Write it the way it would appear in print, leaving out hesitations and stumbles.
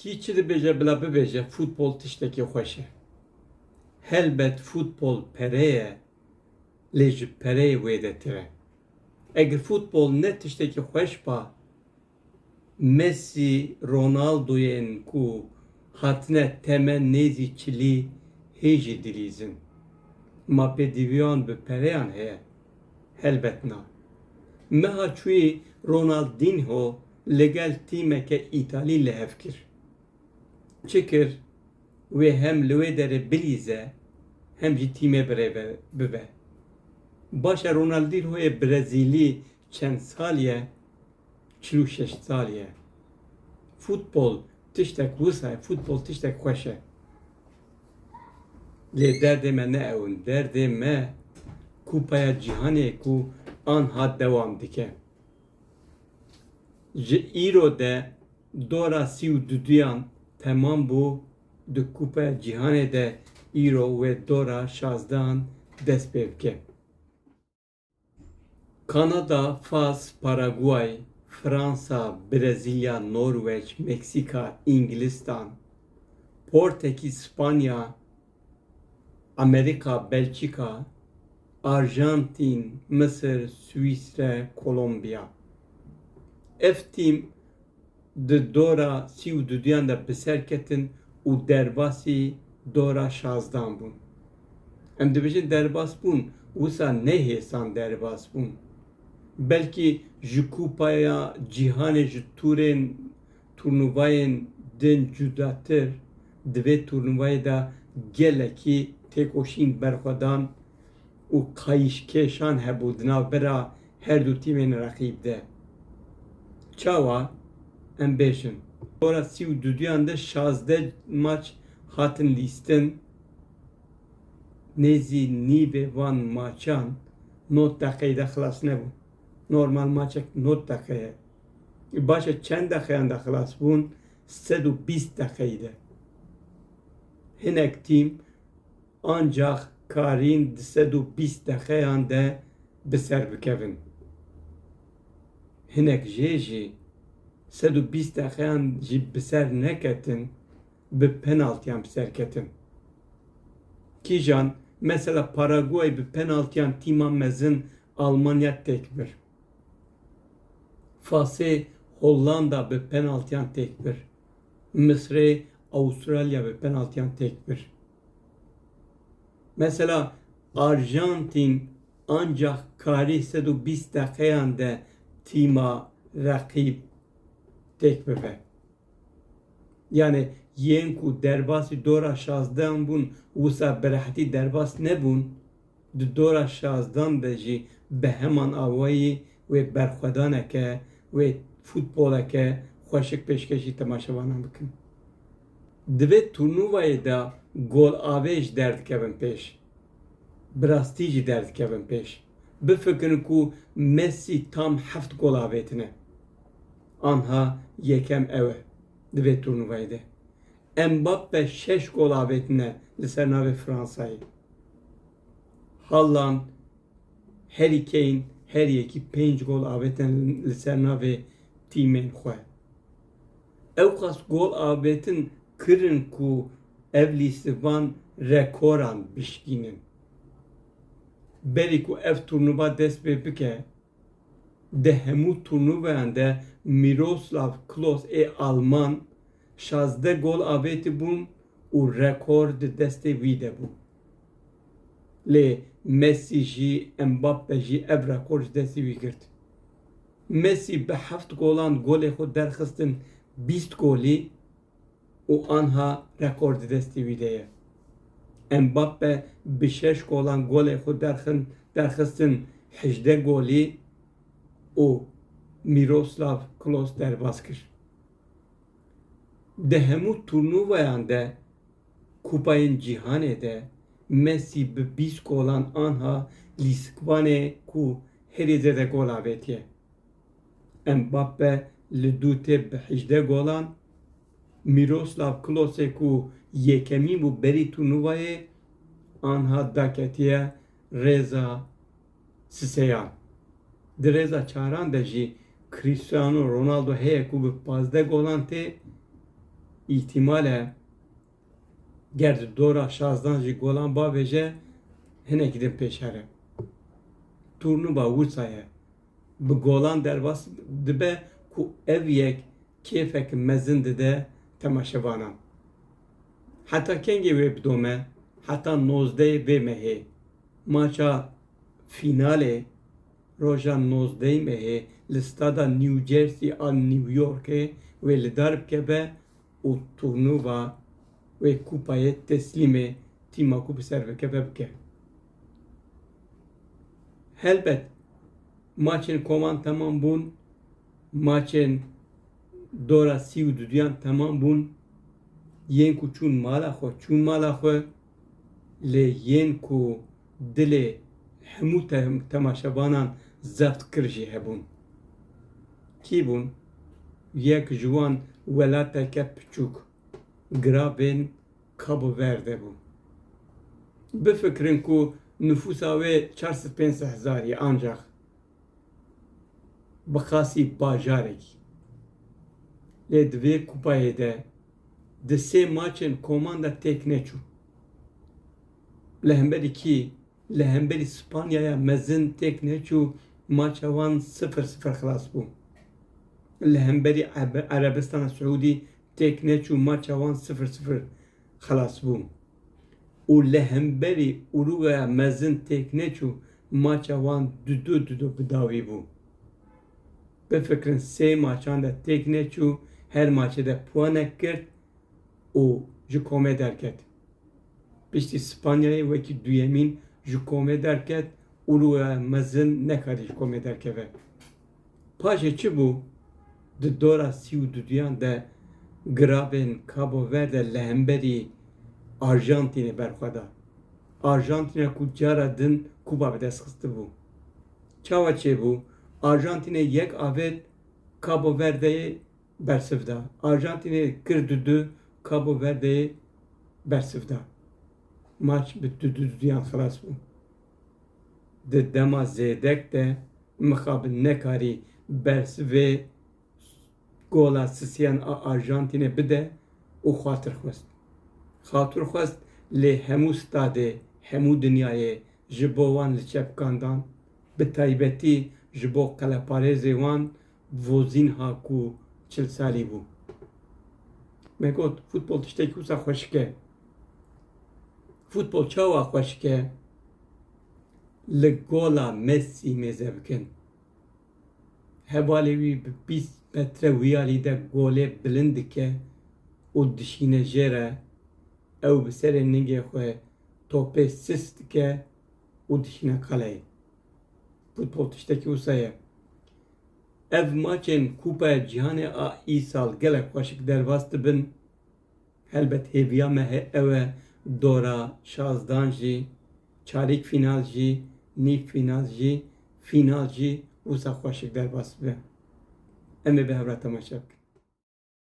کی چی dibêje bila bibêje futbol tiştekî xweş e. Helbet futbol pere ye, lê ji pereyê wê de tire. Eger futbol ne tiştekî xweş ba, Messi, Ronaldo'yên ku hatine temen nêzî çilî hê jî dilîzin. Ma pêdiviyan bi pereyan heye, helbet na. Meha çûyî Ronaldinho legel tîmeke İtalî li hev kir. Çi kir? Wê hem li wê derê bilîze, hem jî tîmê birêve bibe. Başa Ronaldinhoyê Brezîlî çend sal ye? 46 sal ye. Futbol tiştek wisa ye, futbol tiştek xweş e. Lê derdê me ne ewin, derdê me Kupaya Cîhanê ku anha dewam dike. Ji îro de dora 32 temam bû, di Kupaya Cîhanê de îro wê dora 16 dest pê bike. Kanada, Fas, Paraguay, Fransa, Brezilya, Norveç, Meksika, İngilizistan, Portekiz, İspanya, Amerika, Belçika, Arjantin, Mısır, Süisre, Kolombiya. Ev tîm di dora 32 de bi ser ketin û derbasî dora 16 bûn. Em dibêjin derbas bûn, wisa nehêsan derbas bûn. Belkî ji Kupaya Cîhanê ji turên turnuvayên din cudatir, di vê turnuvayê de gelekî têkoşîn berxwedan û kayişkêşan hebû di navbera her du tîmên reqîb de. Çawa? Em bêjin. Dora 32 de 16 maç hatin lîstin, nêzî nîvê van maçan 9 deqeyê de xilas nebûn. Normal maçek 9 deqe ye. Başa çend deqeyan de xilas bûn? 120 deqeyê de. Hinek tîm ancak karîn di 120 deqeyan de bi ser bikevin. Hinek jê jî 120 deqeyan jî bi ser neketin, bi penaltıyan bi ser ketin. Kîjan mesela Paraguay bi penaltıyan tîma mezin Almanya tek bir. Fasê Hollanda bi penaltıyan tek bir. Mısırê Avustralya bi penaltıyan tek bir. Mesela Arjantin ancak karî 120 deqeyan de tîma rakîb tek bibe. Yani yên ku derbasî dora 16 bûn, wisa bi rehetî derbas nebûn, di dora 16 de jî bi heman awayî wê berxwedaneke, wê futboleke xweşik pêşkêşî temaşevanan bikin. Di vê turnuvayê de golavê ji derdikevin pêş. Bi rastî jî derdikevin pêş. Bifikirin ku Messi tam 7 gol avêtine. Anha yekem ew e di vê turnuvayê de. Mbappe 6 gol avêtine li ser navê Fransayê. Haaland, Harry Kane her yekî 5 gol avêtin li ser navê tîmên xwe. Ew qas gol avêtin kirin ku ev lîstvan rekoran bişkînin. Berî ku ev turnuva dest pê bike, di hemû turnuvayan de Miroslav Klose ê Alman 16 gol avêtî bûn û rekor di destê wî de bû. Lê Messi jî Mbappe jî ev rekor ji destê wî girt. Messi bi 7 golan golê xwe derxistin 20 golî û anha rekor di destê wî de ye. Mbappe bi 6 golan golê xwe derxistin 18 golî û Miroslav Klose derbas kir. Di hemû turnuvayan de Kupayên Cîhanê de Messi bi 20 golan anha lîskvanê ku herî zêde gol avêtiye. Mbappe li dûtê bi 18 golan, Miroslav Klose ku yekemîn bû berî turnuvayê anha daketiye rêza siseyan. Di rêza çaran de jî Cristiano Ronaldo heye ku bi 15 golan tê ihtimale gerdi dora 16 jî golan bavêje hinek gidin pêşere. Turnuva Wisa ye. Bi golan derbas dibe ku ev yek kêfek mezin dide temaşevanan. Heta kengê wê bidome, heta 19 vê mehê. Maça finalê roja 19 mehê li stada New Jersey a New Yorkê wê li dar bikeve û turnuva wê kupayê teslîmê tîma ku bi ser bikeve bike. Helbet maçên koman temam bûn, maçên dora 32 temam bûn, yên ku çûn mala xwe, lê yên ku dilê hemû temaşevanan zeft kir jî hebûn. Kî bûn? Yek ji wan welateke piçûk, giravên Cabo Verde bû. Bifikirin ku nüfusa wê 450,000 ye ancak bi xasî bajarekî. Lê di vê kupayê de di sê maçên koman de têk neçû. Li hemberî kî? Li hemberî Spanyaya mezin têk neçû, maça wan 0-0 xilas bû. Li hemberî Erebistana Siûdî têk neçû, maça wan 0-0 xilas bû. û li hemberî Uruguaya mezin têk neçû, maça wan 2-2 bi dawî bû. Bifikirin sê maçan de têk neçû, her maçê de puanek girt û ji komê derket. Piştî Spanyayê wekî duyemîn ji komê derket, Uruguaya mezin nekarî ji komê derkeve. Paşê çi bû? Di dora 32 de giravên Cabo Verde li hemberî Arjantinê berxweda. Arjantinê ku cara din kupa bi dest xist bû. Çawa çêbû? Arjantinê yek avêt Cabo Verde'yê bersiv da. Arjantinê kir 2-2 Cabo Verde'yê bersiv da. Maç bi 2-2 xilas bû. Di dema zêdek de mixabin nekarî bersivê gola sisiyan a Arjantinê bide û xatir xwest. Xatir xwest lê hemû stadê, hemû dinyayê ji bo wan li çepkandan, bi taybetî ji bo qeleparêzê wan Vozinha ku 40 salî bû. Me got futbol tiştekî wisa xweşik e. Futbol çawa xweşik e? Li gola Messi mêze bikin. Hevalê wî bi 20 metre wiyalî de golê bilind dike û dişîne jê re, ew bi serê ningê xwe topê sis dike û dişîne qaleyê. Futbol tiştekî wisa ye. Ev maçên Kupaya Cîhanê a îsal gelek xweşik derbas dibin. Helbet hêviya me ew e dora 16 jî, çarêk fînal jî, nîv fînal jî, fînal jî wisa xweşik derbas bibe. Em ê bi hevra temaşe bikin.